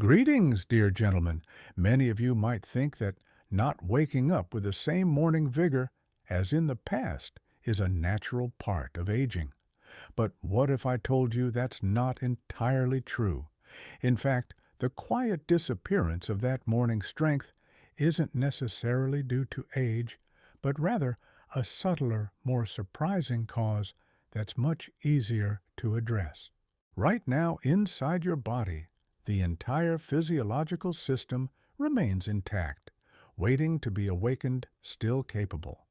Greetings, dear gentlemen. Many of you might think that not waking up with the same morning vigor as in the past is a natural part of aging. But what if I told you that's not entirely true? In fact, the quiet disappearance of that morning strength isn't necessarily due to age, but rather a subtler, more surprising cause that's much easier to address. Right now, inside your body, the entire physiological system remains intact, waiting to be awakened, still capable.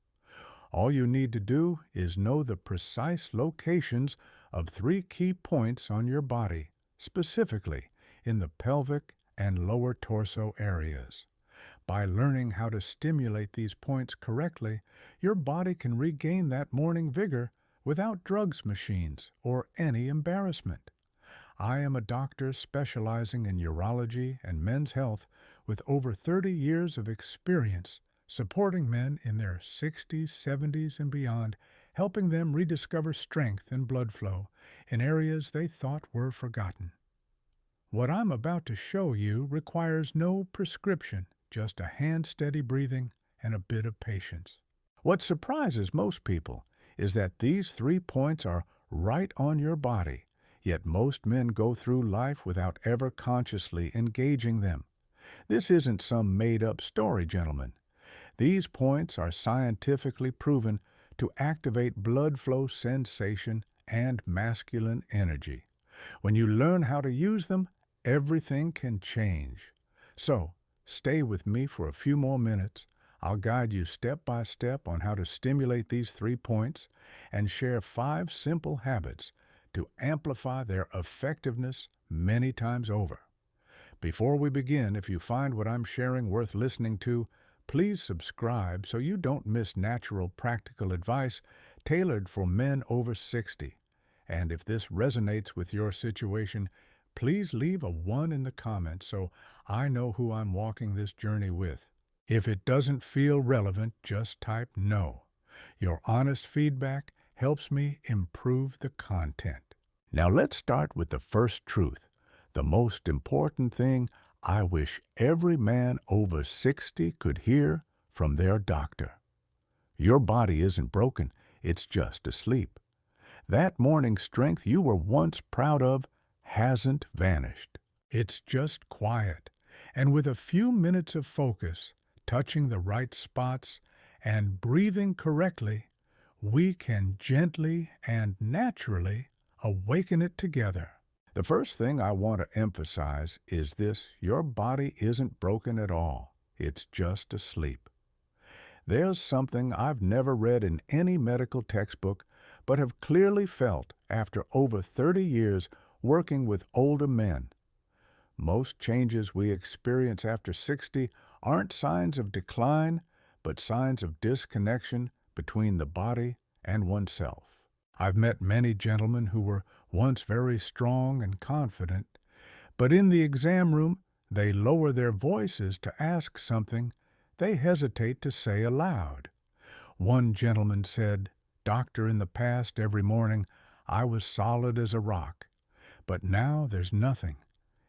All you need to do is know the precise locations of three key points on your body, specifically in the pelvic and lower torso areas. By learning how to stimulate these points correctly, your body can regain that morning vigor without drugs machines or any embarrassment. I am a doctor specializing in urology and men's health with over 30 years of experience supporting men in their 60s, 70s, and beyond, helping them rediscover strength and blood flow in areas they thought were forgotten. What I'm about to show you requires no prescription, just a hand-steady breathing and a bit of patience. What surprises most people is that these 3 points are right on your body, yet most men go through life without ever consciously engaging them. This isn't some made-up story, gentlemen. These points are scientifically proven to activate blood flow sensation and masculine energy. When you learn how to use them, everything can change. So, stay with me for a few more minutes. I'll guide you step by step on how to stimulate these 3 points and share 5 simple habits to amplify their effectiveness many times over. Before we begin, if you find what I'm sharing worth listening to, please subscribe so you don't miss natural, practical advice tailored for men over 60. And if this resonates with your situation, please leave a 1 in the comments so I know who I'm walking this journey with. If it doesn't feel relevant, just type no. Your honest feedback helps me improve the content. Now let's start with the first truth, the most important thing I wish every man over 60 could hear from their doctor. Your body isn't broken, it's just asleep. That morning strength you were once proud of hasn't vanished. It's just quiet, and with a few minutes of focus, touching the right spots, and breathing correctly, we can gently and naturally awaken it together. The first thing I want to emphasize is this: your body isn't broken at all. It's just asleep. There's something I've never read in any medical textbook, but have clearly felt after over 30 years working with older men. Most changes we experience after 60 aren't signs of decline, but signs of disconnection between the body and oneself. I've met many gentlemen who were once very strong and confident, but in the exam room they lower their voices to ask something they hesitate to say aloud. One gentleman said, "Doctor, in the past every morning I was solid as a rock, but now there's nothing.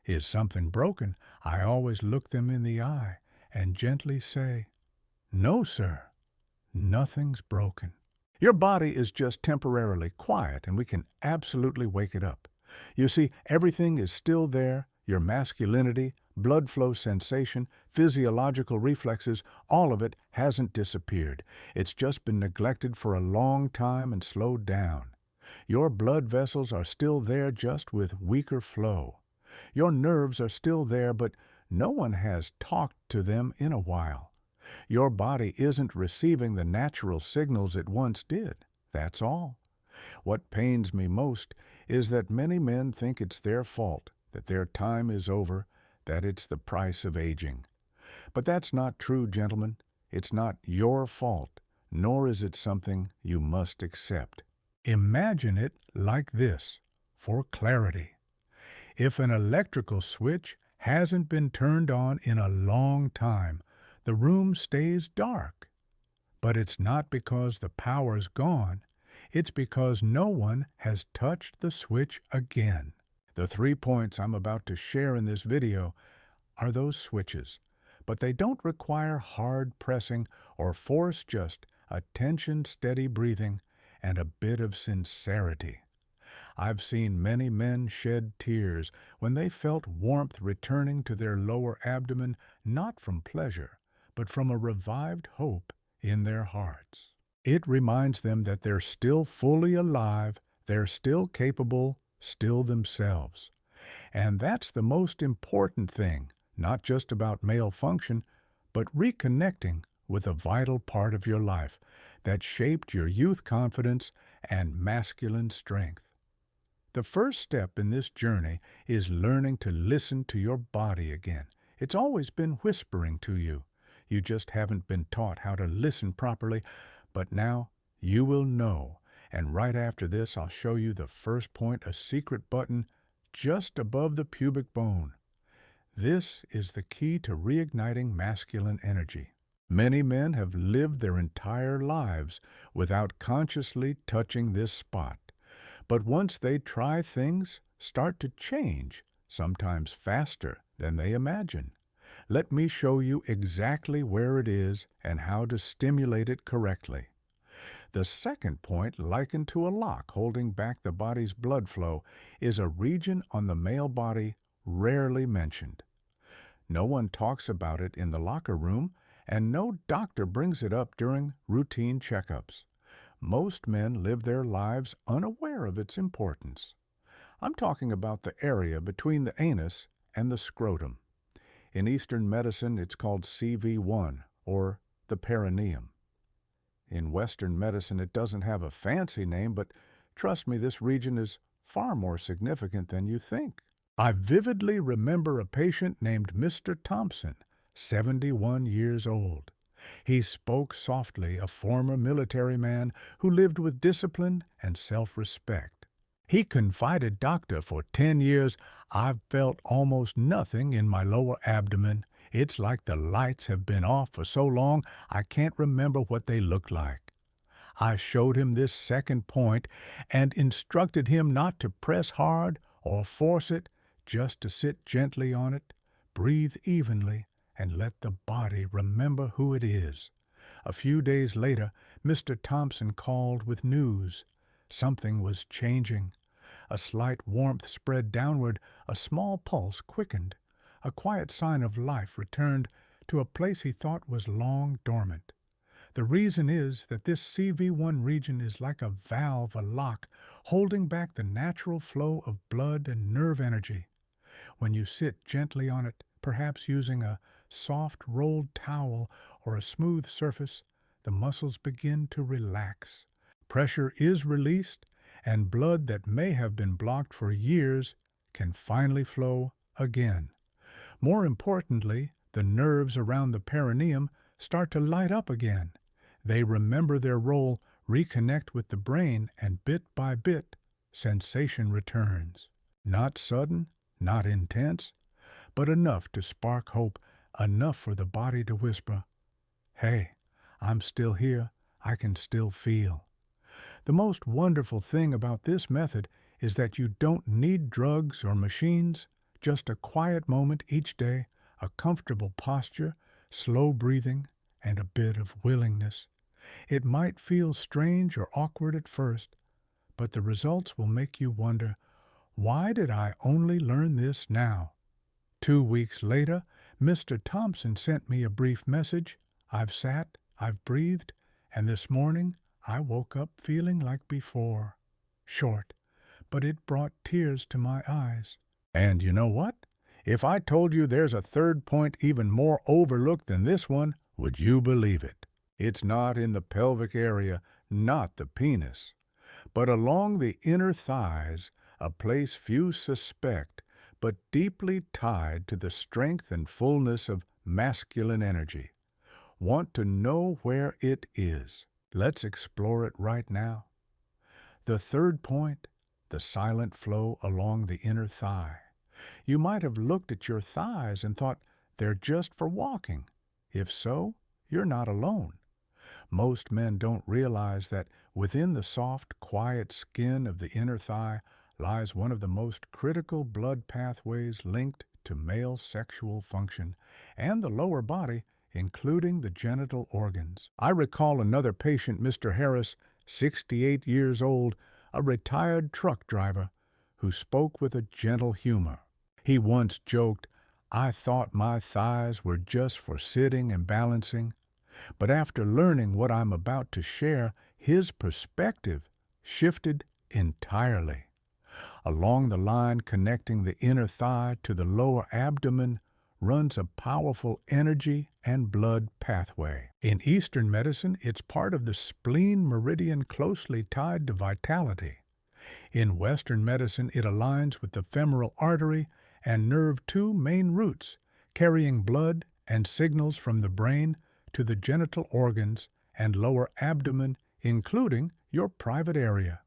Is something broken? I always look them in the eye and gently say, 'No, sir, nothing's broken.'" Your body is just temporarily quiet, and we can absolutely wake it up. You see, everything is still there: your masculinity, blood flow sensation, physiological reflexes, all of it hasn't disappeared. It's just been neglected for a long time and slowed down. Your blood vessels are still there, just with weaker flow. Your nerves are still there, but no one has talked to them in a while. Your body isn't receiving the natural signals it once did. That's all. What pains me most is that many men think it's their fault, that their time is over, that it's the price of aging. But that's not true, gentlemen. It's not your fault, nor is it something you must accept. Imagine it like this, for clarity. If an electrical switch hasn't been turned on in a long time, the room stays dark. But it's not because the power's gone. It's because no one has touched the switch again. The 3 points I'm about to share in this video are those switches, but they don't require hard pressing or force, just attention, steady breathing, and a bit of sincerity. I've seen many men shed tears when they felt warmth returning to their lower abdomen, not from pleasure, but from a revived hope in their hearts. It reminds them that they're still fully alive, they're still capable, still themselves. And that's the most important thing, not just about male function, but reconnecting with a vital part of your life that shaped your youth confidence and masculine strength. The first step in this journey is learning to listen to your body again. It's always been whispering to you. You just haven't been taught how to listen properly, but now you will know. And right after this, I'll show you the first point, a secret button just above the pubic bone. This is the key to reigniting masculine energy. Many men have lived their entire lives without consciously touching this spot. But once they try, things start to change, sometimes faster than they imagine. Let me show you exactly where it is and how to stimulate it correctly. The second point, likened to a lock holding back the body's blood flow, is a region on the male body rarely mentioned. No one talks about it in the locker room, and no doctor brings it up during routine checkups. Most men live their lives unaware of its importance. I'm talking about the area between the anus and the scrotum. In Eastern medicine, it's called CV1, or the perineum. In Western medicine, it doesn't have a fancy name, but trust me, this region is far more significant than you think. I vividly remember a patient named Mr. Thompson, 71 years old. He spoke softly, a former military man who lived with discipline and self-respect. He confided, "Doctor, for 10 years, I've felt almost nothing in my lower abdomen. It's like the lights have been off for so long, I can't remember what they look like." I showed him this second point and instructed him not to press hard or force it, just to sit gently on it, breathe evenly, and let the body remember who it is. A few days later, Mr. Thompson called with news. Something was changing. A slight warmth spread downward, a small pulse quickened. A quiet sign of life returned to a place he thought was long dormant. The reason is that this CV1 region is like a valve, a lock, holding back the natural flow of blood and nerve energy. When you sit gently on it, perhaps using a soft rolled towel or a smooth surface, the muscles begin to relax. Pressure is released, and blood that may have been blocked for years can finally flow again. More importantly, the nerves around the perineum start to light up again. They remember their role, reconnect with the brain, and bit by bit, sensation returns. Not sudden, not intense, but enough to spark hope, enough for the body to whisper, "Hey, I'm still here, I can still feel." The most wonderful thing about this method is that you don't need drugs or machines, just a quiet moment each day, a comfortable posture, slow breathing, and a bit of willingness. It might feel strange or awkward at first, but the results will make you wonder, why did I only learn this now? 2 weeks later, Mr. Thompson sent me a brief message. I've sat, I've breathed, and this morning I woke up feeling like before. Short, but it brought tears to my eyes. And you know what? If I told you there's a third point even more overlooked than this one, would you believe it? It's not in the pelvic area, not the penis, but along the inner thighs, a place few suspect, but deeply tied to the strength and fullness of masculine energy. Want to know where it is? Let's explore it right now. The third point, the silent flow along the inner thigh. You might have looked at your thighs and thought they're just for walking. If so, you're not alone. Most men don't realize that within the soft, quiet skin of the inner thigh lies one of the most critical blood pathways linked to male sexual function and the lower body, including the genital organs. I recall another patient, Mr. Harris, 68 years old, a retired truck driver, who spoke with a gentle humor. He once joked, "I thought my thighs were just for sitting and balancing," but after learning what I'm about to share, his perspective shifted entirely. Along the line connecting the inner thigh to the lower abdomen runs a powerful energy and blood pathway. In Eastern medicine, it's part of the spleen meridian closely tied to vitality. In Western medicine, it aligns with the femoral artery and nerve, two main roots, carrying blood and signals from the brain to the genital organs and lower abdomen, including your private area.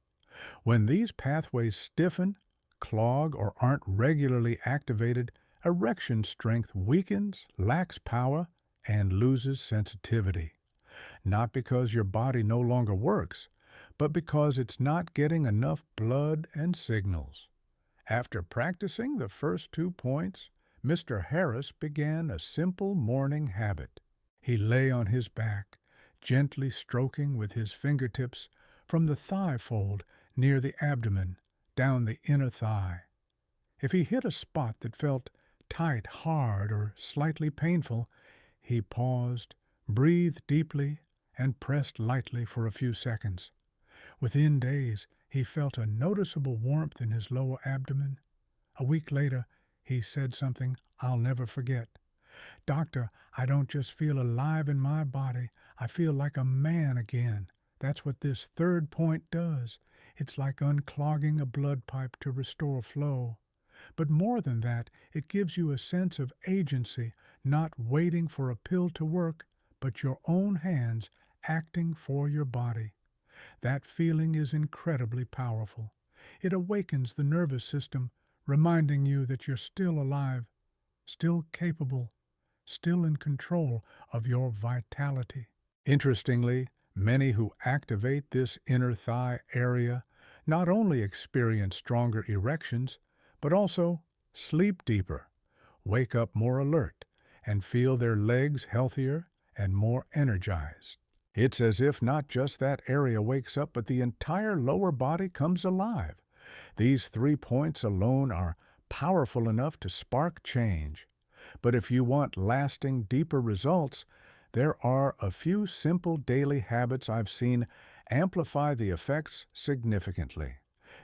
When these pathways stiffen, clog, or aren't regularly activated, erection strength weakens, lacks power, and loses sensitivity. Not because your body no longer works, but because it's not getting enough blood and signals. After practicing the first 2 points, Mr. Harris began a simple morning habit. He lay on his back, gently stroking with his fingertips from the thigh fold near the abdomen, down the inner thigh. If he hit a spot that felt tight, hard, or slightly painful, he paused, breathed deeply, and pressed lightly for a few seconds. Within days, he felt a noticeable warmth in his lower abdomen. A week later, he said something I'll never forget. "Doctor, I don't just feel alive in my body, I feel like a man again. That's what this third point does. It's like unclogging a blood pipe to restore flow. But more than that, it gives you a sense of agency, not waiting for a pill to work, but your own hands acting for your body. That feeling is incredibly powerful. It awakens the nervous system, reminding you that you're still alive, still capable, still in control of your vitality." Interestingly, many who activate this inner thigh area not only experience stronger erections, but also sleep deeper, wake up more alert, and feel their legs healthier and more energized. It's as if not just that area wakes up, but the entire lower body comes alive. These 3 points alone are powerful enough to spark change. But if you want lasting, deeper results, there are a few simple daily habits I've seen amplify the effects significantly.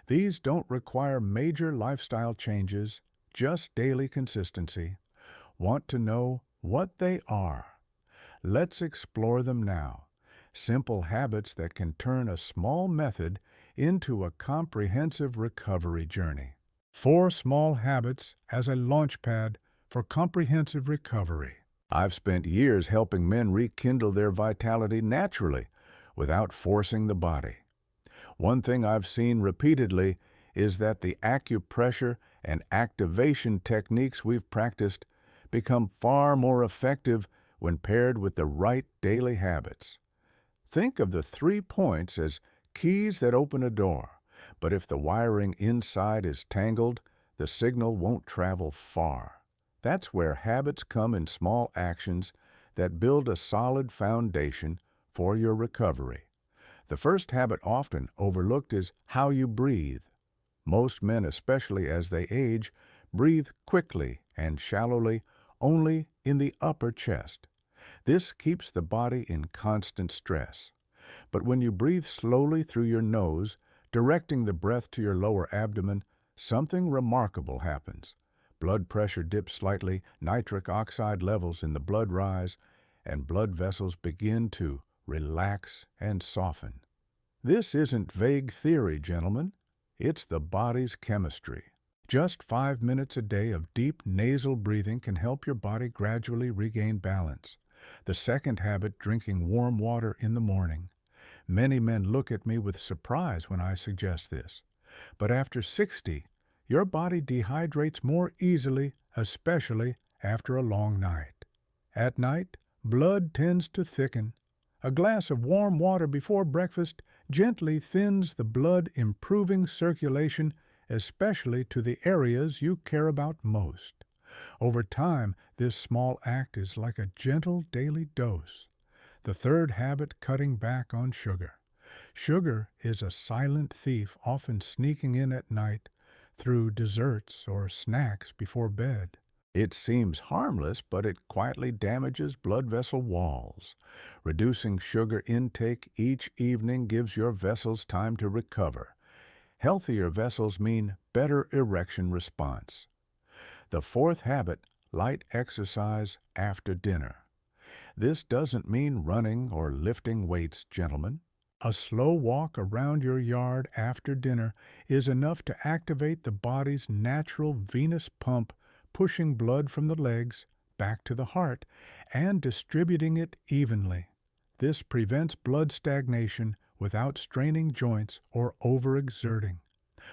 These don't require major lifestyle changes, just daily consistency. Want to know what they are? Let's explore them now. Simple habits that can turn a small method into a comprehensive recovery journey. 4 small habits as a launchpad for comprehensive recovery. I've spent years helping men rekindle their vitality naturally, without forcing the body. One thing I've seen repeatedly is that the acupressure and activation techniques we've practiced become far more effective when paired with the right daily habits. Think of the 3 points as keys that open a door, but if the wiring inside is tangled, the signal won't travel far. That's where habits come in small actions that build a solid foundation for your recovery. The first habit often overlooked is how you breathe. Most men, especially as they age, breathe quickly and shallowly only in the upper chest. This keeps the body in constant stress. But when you breathe slowly through your nose, directing the breath to your lower abdomen, something remarkable happens. Blood pressure dips slightly, nitric oxide levels in the blood rise, and blood vessels begin to relax and soften. This isn't vague theory, gentlemen. It's the body's chemistry. Just 5 minutes a day of deep nasal breathing can help your body gradually regain balance. The second habit, drinking warm water in the morning. Many men look at me with surprise when I suggest this. But after 60, your body dehydrates more easily, especially after a long night. At night, blood tends to thicken. A glass of warm water before breakfast gently thins the blood, improving circulation especially to the areas you care about most. Over time, this small act is like a gentle daily dose. The third habit, cutting back on sugar. Sugar is a silent thief, often sneaking in at night through desserts or snacks before bed. It seems harmless, but it quietly damages blood vessel walls. Reducing sugar intake each evening gives your vessels time to recover. Healthier vessels mean better erection response. The fourth habit, light exercise after dinner. This doesn't mean running or lifting weights, gentlemen. A slow walk around your yard after dinner is enough to activate the body's natural venous pump, pushing blood from the legs back to the heart and distributing it evenly. This prevents blood stagnation without straining joints or overexerting.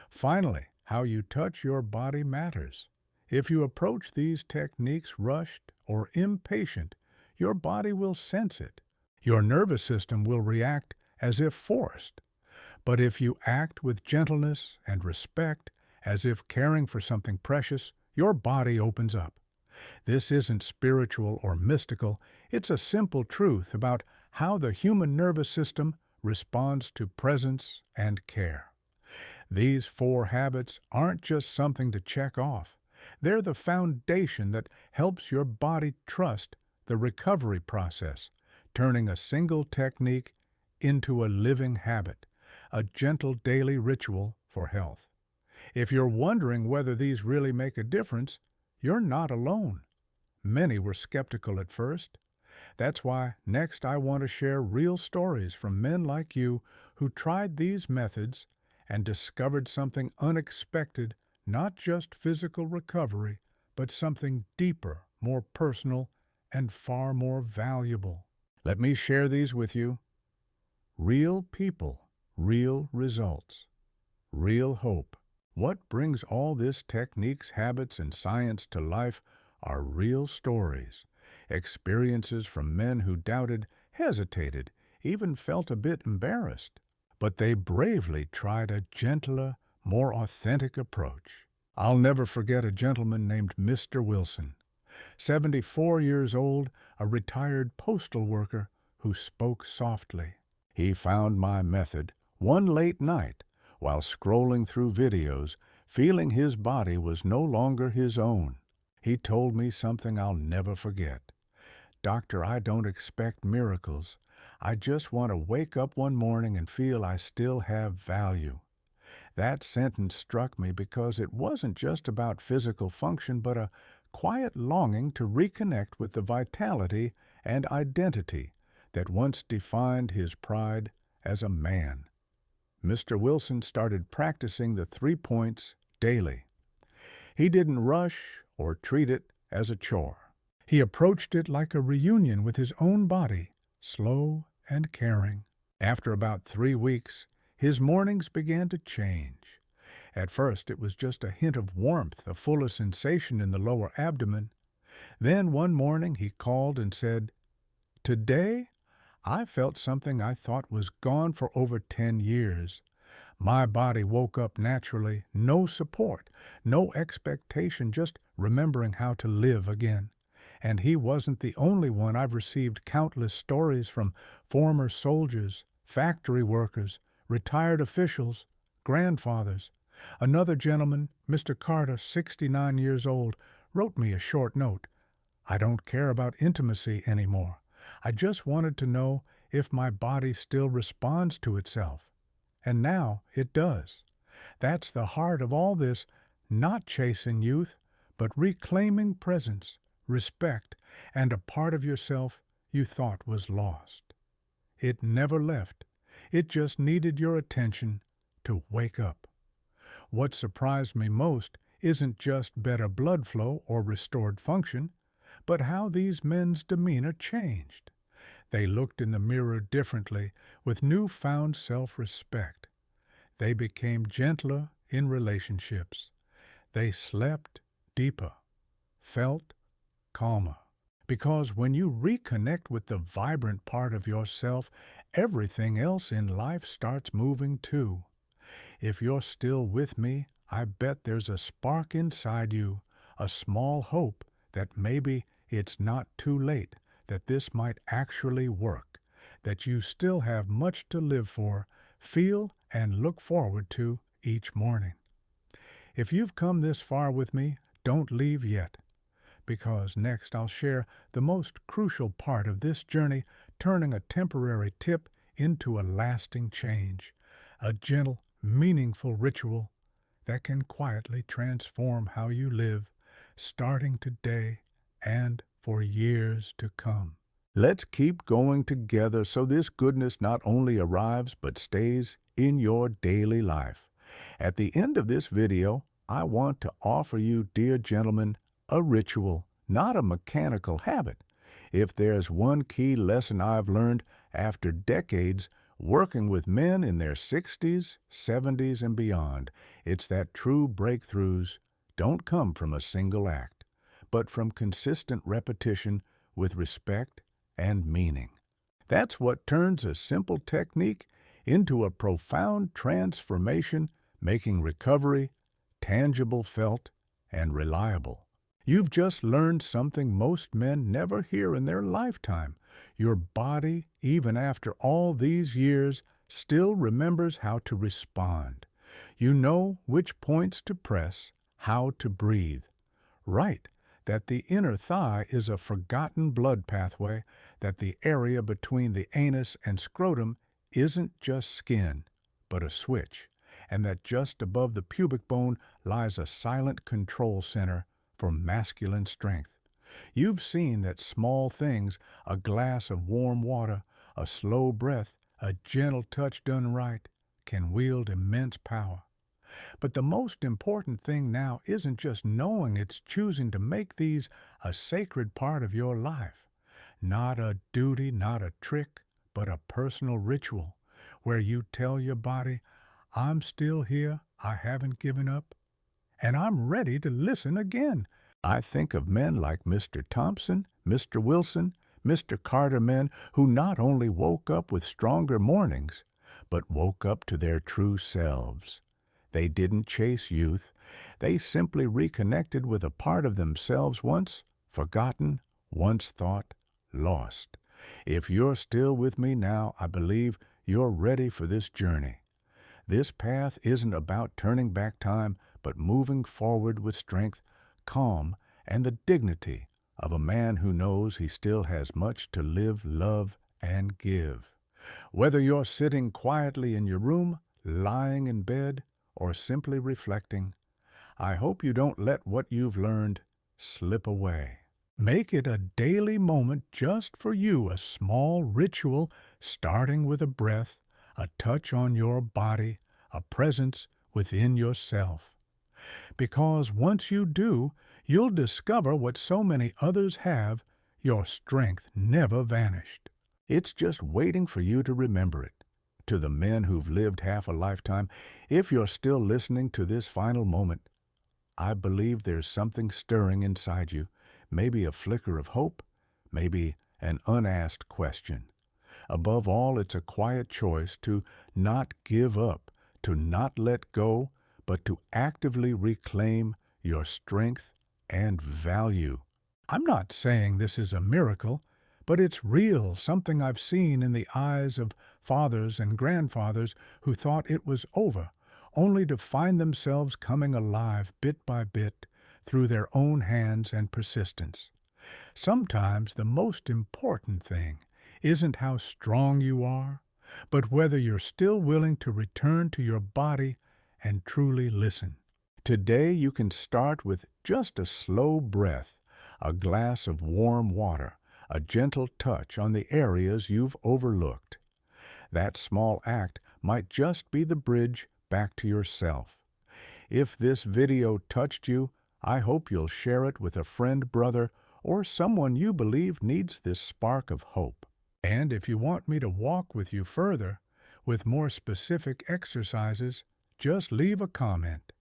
Finally, how you touch your body matters. If you approach these techniques rushed or impatient, your body will sense it. Your nervous system will react as if forced. But if you act with gentleness and respect, as if caring for something precious, your body opens up. This isn't spiritual or mystical, it's a simple truth about how the human nervous system responds to presence and care. These four habits aren't just something to check off. They're the foundation that helps your body trust the recovery process, turning a single technique into a living habit, a gentle daily ritual for health. If you're wondering whether these really make a difference, you're not alone. Many were skeptical at first. That's why next I want to share real stories from men like you who tried these methods and discovered something unexpected, not just physical recovery, but something deeper, more personal, and far more valuable. Let me share these with you. Real people, real results, real hope. What brings all this techniques, habits, and science to life are real stories, experiences from men who doubted, hesitated, even felt a bit embarrassed. But they bravely tried a gentler, more authentic approach. I'll never forget a gentleman named Mr. Wilson, 74 years old, a retired postal worker who spoke softly. He found my method one late night while scrolling through videos, feeling his body was no longer his own. He told me something I'll never forget. "Doctor, I don't expect miracles. I just want to wake up one morning and feel I still have value." That sentence struck me because it wasn't just about physical function, but a quiet longing to reconnect with the vitality and identity that once defined his pride as a man. Mr. Wilson started practicing the 3 points daily. He didn't rush or treat it as a chore. He approached it like a reunion with his own body, slow and caring. After about 3 weeks, his mornings began to change. At first, it was just a hint of warmth, a fuller sensation in the lower abdomen. Then one morning he called and said, "Today, I felt something I thought was gone for over 10 years. My body woke up naturally, no support, no expectation, just remembering how to live again." And he wasn't the only one. I've received countless stories from former soldiers, factory workers, retired officials, grandfathers. Another gentleman, Mr. Carter, 69 years old, wrote me a short note. "I don't care about intimacy anymore. I just wanted to know if my body still responds to itself. And now it does." That's the heart of all this, not chasing youth, but reclaiming presence, respect, and a part of yourself you thought was lost. It never left. It just needed your attention to wake up. What surprised me most isn't just better blood flow or restored function, but how these men's demeanor changed. They looked in the mirror differently, with newfound self-respect. They became gentler in relationships. They slept deeper, felt calmer. Because when you reconnect with the vibrant part of yourself, everything else in life starts moving too. If you're still with me, I bet there's a spark inside you, a small hope that maybe it's not too late, that this might actually work, that you still have much to live for, feel, and look forward to each morning. If you've come this far with me, don't leave yet, because next I'll share the most crucial part of this journey, turning a temporary tip into a lasting change, a gentle, meaningful ritual that can quietly transform how you live, starting today and for years to come. Let's keep going together so this goodness not only arrives but stays in your daily life. At the end of this video, I want to offer you, dear gentlemen, a ritual, not a mechanical habit. If there's one key lesson I've learned after decades working with men in their 60s, 70s, and beyond, it's that true breakthroughs don't come from a single act, but from consistent repetition with respect and meaning. That's what turns a simple technique into a profound transformation, making recovery tangible, felt, and reliable. You've just learned something most men never hear in their lifetime. Your body, even after all these years, still remembers how to respond. You know which points to press, how to breathe. Right, that the inner thigh is a forgotten blood pathway, that the area between the anus and scrotum isn't just skin, but a switch, and that just above the pubic bone lies a silent control center for masculine strength. You've seen that small things, a glass of warm water, a slow breath, a gentle touch done right, can wield immense power. But the most important thing now isn't just knowing, it's choosing to make these a sacred part of your life. Not a duty, not a trick, but a personal ritual where you tell your body, I'm still here, I haven't given up, and I'm ready to listen again. I think of men like Mr. Thompson, Mr. Wilson, Mr. Carter, men who not only woke up with stronger mornings, but woke up to their true selves. They didn't chase youth. They simply reconnected with a part of themselves once forgotten, once thought lost. If you're still with me now, I believe you're ready for this journey. This path isn't about turning back time, but moving forward with strength, calm, and the dignity of a man who knows he still has much to live, love, and give. Whether you're sitting quietly in your room, lying in bed, or simply reflecting, I hope you don't let what you've learned slip away. Make it a daily moment just for you, a small ritual starting with a breath, a touch on your body, a presence within yourself. Because once you do, you'll discover what so many others have, your strength never vanished. It's just waiting for you to remember it. To the men who've lived half a lifetime, if you're still listening to this final moment, I believe there's something stirring inside you, maybe a flicker of hope, maybe an unasked question. Above all, it's a quiet choice to not give up, to not let go, but to actively reclaim your strength and value. I'm not saying this is a miracle, but it's real, something I've seen in the eyes of fathers and grandfathers who thought it was over, only to find themselves coming alive bit by bit through their own hands and persistence. Sometimes the most important thing isn't how strong you are, but whether you're still willing to return to your body and truly listen. Today you can start with just a slow breath, a glass of warm water, a gentle touch on the areas you've overlooked. That small act might just be the bridge back to yourself. If this video touched you, I hope you'll share it with a friend, brother, or someone you believe needs this spark of hope. And if you want me to walk with you further, with more specific exercises, just leave a comment.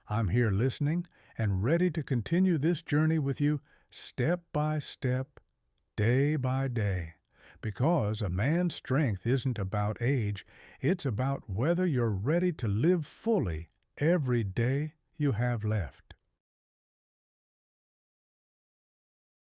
I'm here listening and ready to continue this journey with you step by step, day by day. Because a man's strength isn't about age, it's about whether you're ready to live fully every day you have left.